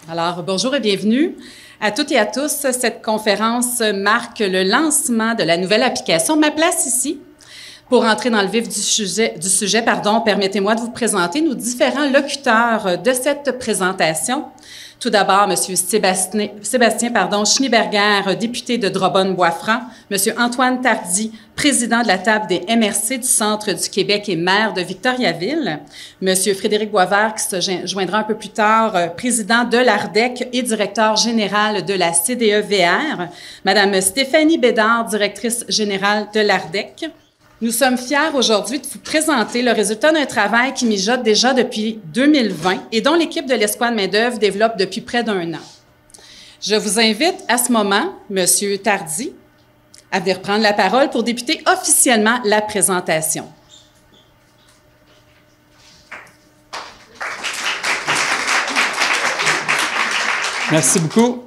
Alors, bonjour et bienvenue à toutes et à tous. Cette conférence marque le lancement de la nouvelle application Ma place ici. Pour entrer dans le vif du sujet, permettez-moi de vous présenter nos différents locuteurs de cette présentation. Tout d'abord, M. Sébastien Schneeberger, député de Drobone-Boisfranc, M. Antoine Tardy, président de la table des MRC du Centre du Québec et maire de Victoriaville, M. Frédéric Boisvert, qui se joindra un peu plus tard, président de l'ARDEC et directeur général de la CDE-VR, Mme Stéphanie Bédard, directrice générale de l'ARDEC. Nous sommes fiers aujourd'hui de vous présenter le résultat d'un travail qui mijote déjà depuis 2020 et dont l'équipe de l'Escouade main-d'œuvre développe depuis près d'1 an. Je vous invite à ce moment, M. Tardy, à venir prendre la parole pour débuter officiellement la présentation. Merci beaucoup.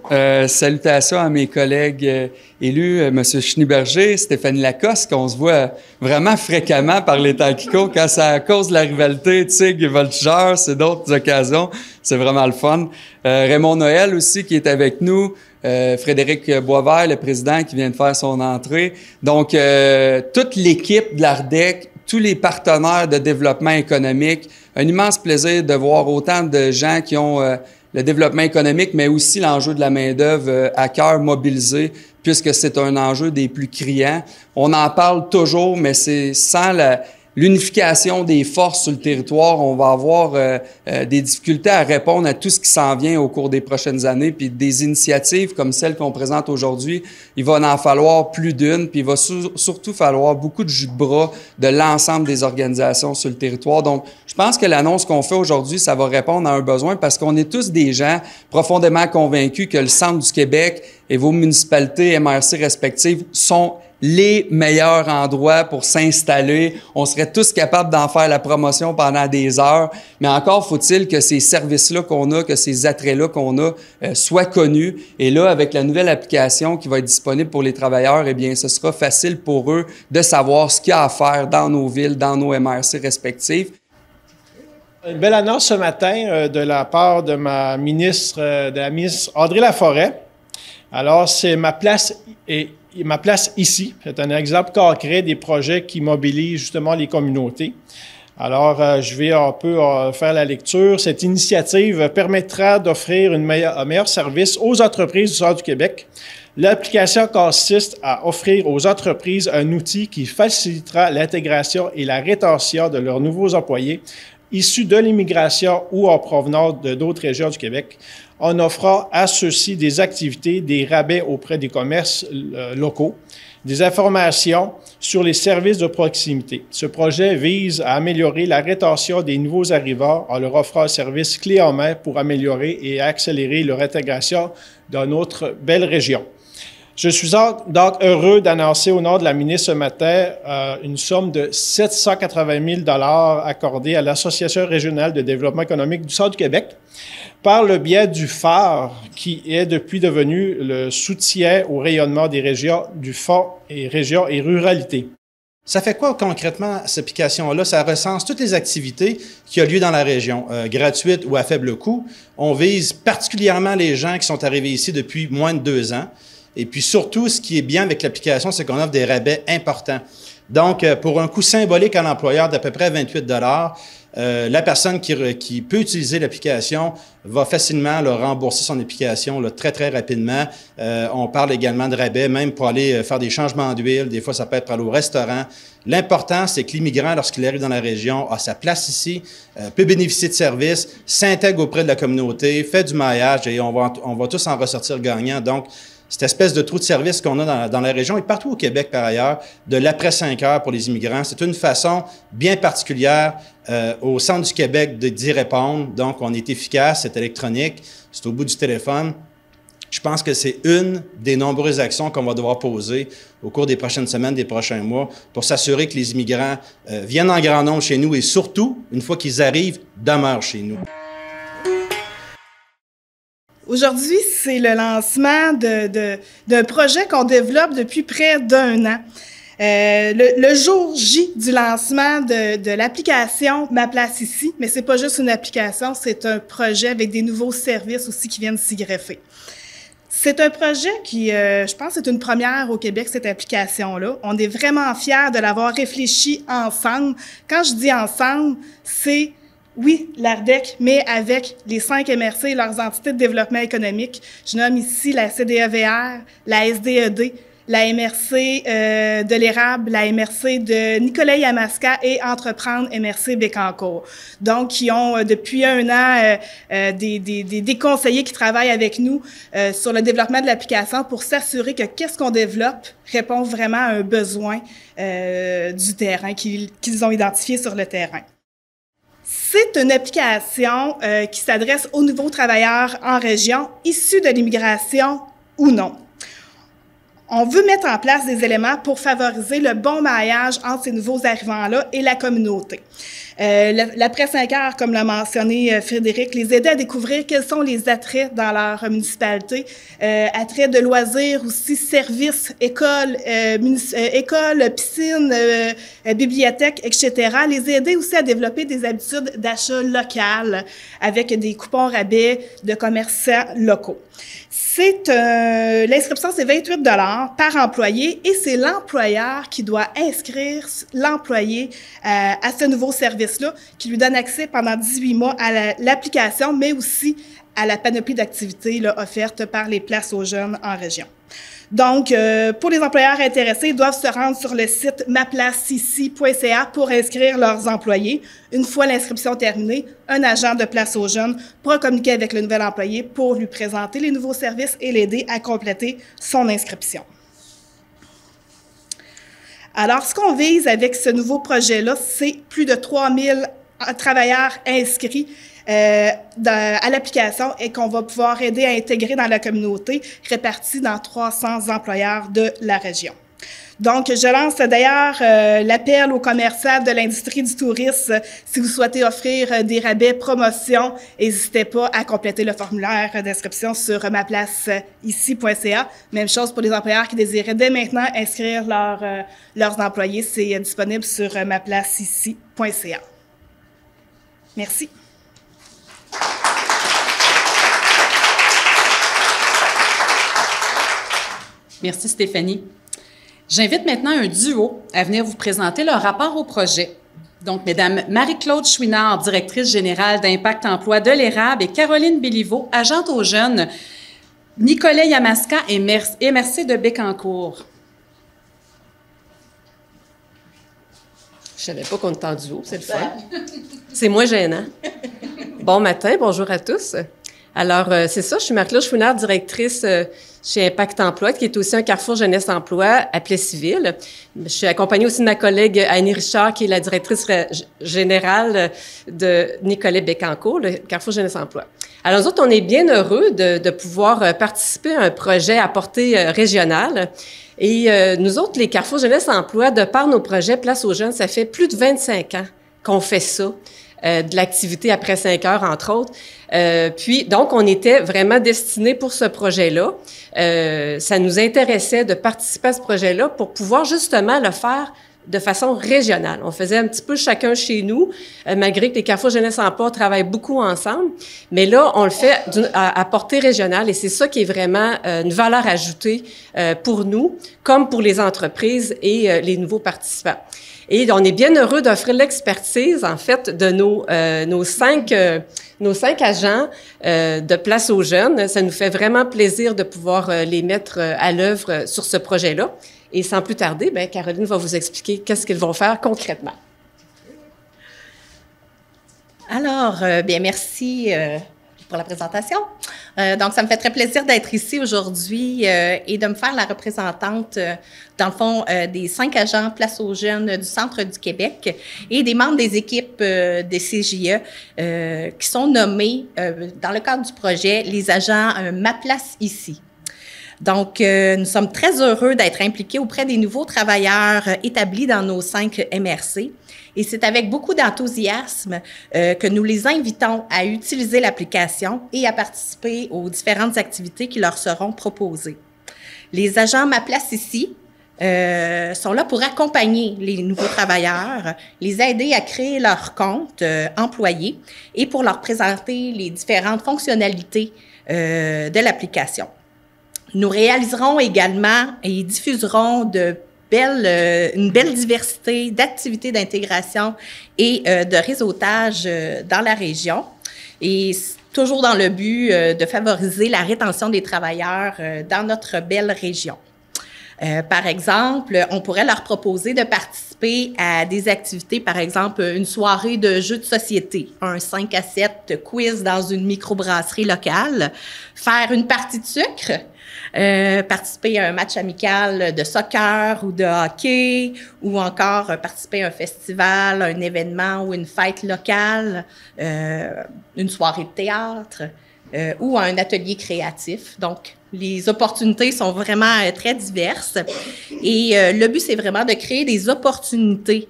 Salutations à mes collègues élus, M. Schneeberger, Stéphanie Lacoste, qu'on se voit vraiment fréquemment par les temps qui courent. Quand c'est à cause de la rivalité Tigre et Voltigeur, c'est d'autres occasions. C'est vraiment le fun. Raymond Noël aussi qui est avec nous. Frédéric Boisvert, le président qui vient de faire son entrée. Donc, toute l'équipe de l'ARDEC, tous les partenaires de développement économique. Un immense plaisir de voir autant de gens qui ont le développement économique, mais aussi l'enjeu de la main-d'œuvre à cœur mobilisé, puisque c'est un enjeu des plus criants. On en parle toujours, mais c'est sans l'unification des forces sur le territoire, on va avoir des difficultés à répondre à tout ce qui s'en vient au cours des prochaines années. Puis des initiatives comme celle qu'on présente aujourd'hui, il va en falloir plus d'une, puis il va surtout falloir beaucoup de jus de bras de l'ensemble des organisations sur le territoire. Donc, je pense que l'annonce qu'on fait aujourd'hui, ça va répondre à un besoin parce qu'on est tous des gens profondément convaincus que le Centre du Québec et vos municipalités MRC respectives sont les meilleurs endroits pour s'installer. On serait tous capables d'en faire la promotion pendant des heures, mais encore faut-il que ces services-là qu'on a, que ces attraits-là qu'on a soient connus. Et là, avec la nouvelle application qui va être disponible pour les travailleurs, eh bien, ce sera facile pour eux de savoir ce qu'il y a à faire dans nos villes, dans nos MRC respectifs. Une belle annonce ce matin de la part de la ministre Audrey Laforêt. Alors, c'est Ma place ici. C'est un exemple concret des projets qui mobilisent justement les communautés. Alors, je vais un peu faire la lecture. Cette initiative permettra d'offrir un meilleur service aux entreprises du Centre du Québec. L'application consiste à offrir aux entreprises un outil qui facilitera l'intégration et la rétention de leurs nouveaux employés issus de l'immigration ou en provenance d'autres régions du Québec, en offrant à ceux-ci des activités, des rabais auprès des commerces locaux, des informations sur les services de proximité. Ce projet vise à améliorer la rétention des nouveaux arrivants en leur offrant un service clé en main pour améliorer et accélérer leur intégration dans notre belle région. Je suis donc heureux d'annoncer au nom de la ministre ce matin une somme de 780 000 $ accordée à l'Association régionale de développement économique du Centre du Québec par le biais du phare qui est depuis devenu le soutien au rayonnement des régions du Fonds et régions et ruralité. Ça fait quoi concrètement, cette application-là? Ça recense toutes les activités qui ont lieu dans la région, gratuites ou à faible coût. On vise particulièrement les gens qui sont arrivés ici depuis moins de 2 ans. Et puis surtout, ce qui est bien avec l'application, c'est qu'on offre des rabais importants. Donc, pour un coût symbolique à l'employeur d'à peu près 28 $, la personne qui peut utiliser l'application va facilement rembourser son application très, très rapidement. On parle également de rabais, même pour aller faire des changements d'huile. Des fois, ça peut être pour aller au restaurant. L'important, c'est que l'immigrant, lorsqu'il arrive dans la région, a sa place ici, peut bénéficier de services, s'intègre auprès de la communauté, fait du maillage et on va tous en ressortir gagnants. Donc, cette espèce de trou de service qu'on a dans la région et partout au Québec, par ailleurs, de l'après 5 heures pour les immigrants. C'est une façon bien particulière au Centre du Québec d'y répondre. Donc, on est efficace, c'est électronique, c'est au bout du téléphone. Je pense que c'est une des nombreuses actions qu'on va devoir poser au cours des prochaines semaines, des prochains mois, pour s'assurer que les immigrants viennent en grand nombre chez nous et surtout, une fois qu'ils arrivent, demeurent chez nous. Aujourd'hui, c'est le lancement d'un projet qu'on développe depuis près d'1 an. Le jour J du lancement de l'application Ma Place Ici, mais c'est pas juste une application, c'est un projet avec des nouveaux services aussi qui viennent s'y greffer. C'est un projet qui, je pense, c'est une première au Québec, cette application-là. On est vraiment fiers de l'avoir réfléchi ensemble. Quand je dis ensemble, c'est, oui, l'ARDEC, mais avec les 5 MRC et leurs entités de développement économique. Je nomme ici la CDEVR, la SDED, la MRC de l'Érable, la MRC de Nicolet-Yamaska et Entreprendre MRC Bécancour. Donc, qui ont depuis un an des conseillers qui travaillent avec nous sur le développement de l'application pour s'assurer que qu'est-ce qu'on développe répond vraiment à un besoin du terrain qu'ils ont identifié sur le terrain. C'est une application qui s'adresse aux nouveaux travailleurs en région, issus de l'immigration ou non. On veut mettre en place des éléments pour favoriser le bon maillage entre ces nouveaux arrivants-là et la communauté. L'après 5 heures, comme l'a mentionné Frédéric, les aider à découvrir quels sont les attraits dans leur municipalité, attraits de loisirs aussi, services, écoles, piscines, bibliothèques, etc. Les aider aussi à développer des habitudes d'achat local avec des coupons rabais de commerçants locaux. L'inscription, c'est 28 $ par employé et c'est l'employeur qui doit inscrire l'employé à ce nouveau service-là qui lui donne accès pendant 18 mois à l'application, mais aussi à la panoplie d'activités offertes par les places aux jeunes en région. Donc, pour les employeurs intéressés, ils doivent se rendre sur le site maplaceici.ca pour inscrire leurs employés. Une fois l'inscription terminée, un agent de Place aux jeunes pourra communiquer avec le nouvel employé pour lui présenter les nouveaux services et l'aider à compléter son inscription. Alors, ce qu'on vise avec ce nouveau projet-là, c'est plus de 3000 travailleurs inscrits à l'application et qu'on va pouvoir aider à intégrer dans la communauté, répartis dans 300 employeurs de la région. Donc, je lance d'ailleurs l'appel aux commerçants de l'industrie du tourisme. Si vous souhaitez offrir des rabais, promotions, n'hésitez pas à compléter le formulaire d'inscription sur maplaceici.ca. Même chose pour les employeurs qui désiraient dès maintenant inscrire leurs employés. C'est disponible sur maplaceici.ca. Merci. Merci Stéphanie. J'invite maintenant un duo à venir vous présenter leur rapport au projet. Donc, Mesdames Marie-Claude Chouinard, directrice générale d'Impact Emploi de l'Érable, et Caroline Béliveau, agente aux jeunes, Nicolet-Yamaska et MRC de Bécancour. Je savais pas qu'on était en duo, c'est le fun. C'est moins gênant. Bon matin, bonjour à tous. Alors, c'est ça, je suis Marie-Claude Chouinard, directrice chez Impact Emploi, qui est aussi un carrefour jeunesse-emploi à Plessisville. Je suis accompagnée aussi de ma collègue Annie Richard, qui est la directrice générale de Nicolet Bécancour, le carrefour jeunesse-emploi. Alors, nous autres, on est bien heureux de pouvoir participer à un projet à portée régionale. Et nous autres, les carrefours jeunesse-emploi, de par nos projets Place aux jeunes, ça fait plus de 25 ans qu'on fait ça. De l'activité après 5 heures, entre autres. Puis, donc, on était vraiment destinés pour ce projet-là. Ça nous intéressait de participer à ce projet-là pour pouvoir justement le faire de façon régionale. On faisait un petit peu chacun chez nous, malgré que les carrefours jeunesse-emploi travaillent beaucoup ensemble. Mais là, on le fait à portée régionale et c'est ça qui est vraiment une valeur ajoutée pour nous, comme pour les entreprises et les nouveaux participants. Et on est bien heureux d'offrir l'expertise, en fait, de nos cinq agents de Place aux jeunes. Ça nous fait vraiment plaisir de pouvoir les mettre à l'œuvre sur ce projet-là. Et sans plus tarder, Caroline va vous expliquer qu'est-ce qu'ils vont faire concrètement. Alors, merci pour la présentation. Donc, ça me fait très plaisir d'être ici aujourd'hui et de me faire la représentante, dans le fond, des 5 agents Place aux jeunes du centre du Québec et des membres des équipes des CJE qui sont nommés, dans le cadre du projet, les agents Ma Place Ici. Donc, nous sommes très heureux d'être impliqués auprès des nouveaux travailleurs établis dans nos 5 MRC. Et c'est avec beaucoup d'enthousiasme que nous les invitons à utiliser l'application et à participer aux différentes activités qui leur seront proposées. Les agents Ma Place Ici sont là pour accompagner les nouveaux travailleurs, les aider à créer leur compte employé et pour leur présenter les différentes fonctionnalités de l'application. Nous réaliserons également et diffuserons une belle diversité d'activités d'intégration et de réseautage dans la région, et toujours dans le but de favoriser la rétention des travailleurs dans notre belle région. Par exemple, on pourrait leur proposer de participer à des activités, par exemple une soirée de jeux de société, un 5 à 7 quiz dans une microbrasserie locale, faire une partie de sucre, participer à un match amical de soccer ou de hockey, ou encore participer à un festival, un événement ou une fête locale, une soirée de théâtre ou un atelier créatif. Donc, les opportunités sont vraiment très diverses et le but, c'est vraiment de créer des opportunités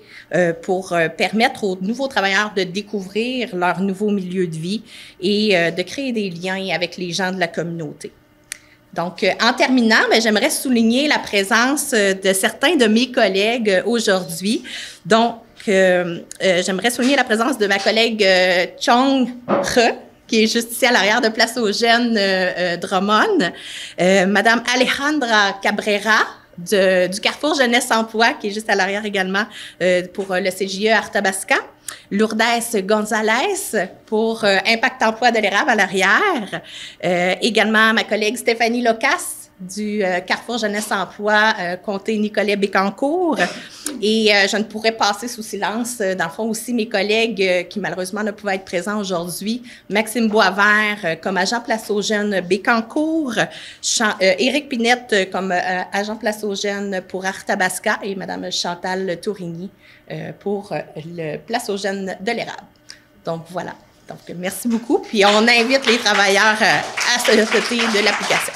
pour permettre aux nouveaux travailleurs de découvrir leur nouveau milieu de vie et de créer des liens avec les gens de la communauté. Donc, en terminant, j'aimerais souligner la présence de certains de mes collègues aujourd'hui. Donc, j'aimerais souligner la présence de ma collègue Chong He, qui est juste ici à l'arrière de Place aux Jeunes Drummond, Madame Alejandra Cabrera du Carrefour Jeunesse Emploi, qui est juste à l'arrière également pour le CJE Arthabasca, Lourdes Gonzalez pour Impact Emploi de l'Érable à l'arrière, également ma collègue Stéphanie Locas du Carrefour Jeunesse Emploi, comté Nicolet Bécancour. Et je ne pourrais passer sous silence, dans le fond, aussi mes collègues qui malheureusement ne pouvaient être présents aujourd'hui. Maxime Boisvert comme agent Place aux Jeunes Bécancour, Éric Pinette comme agent Place aux Jeunes pour Arthabasca et Madame Chantal Tourigny pour le Place aux Jeunes de l'Érable. Donc voilà. Donc merci beaucoup. Puis on invite les travailleurs à se doter de l'application.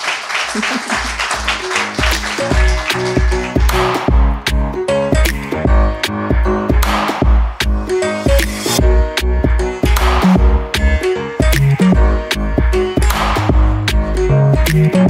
Thank you.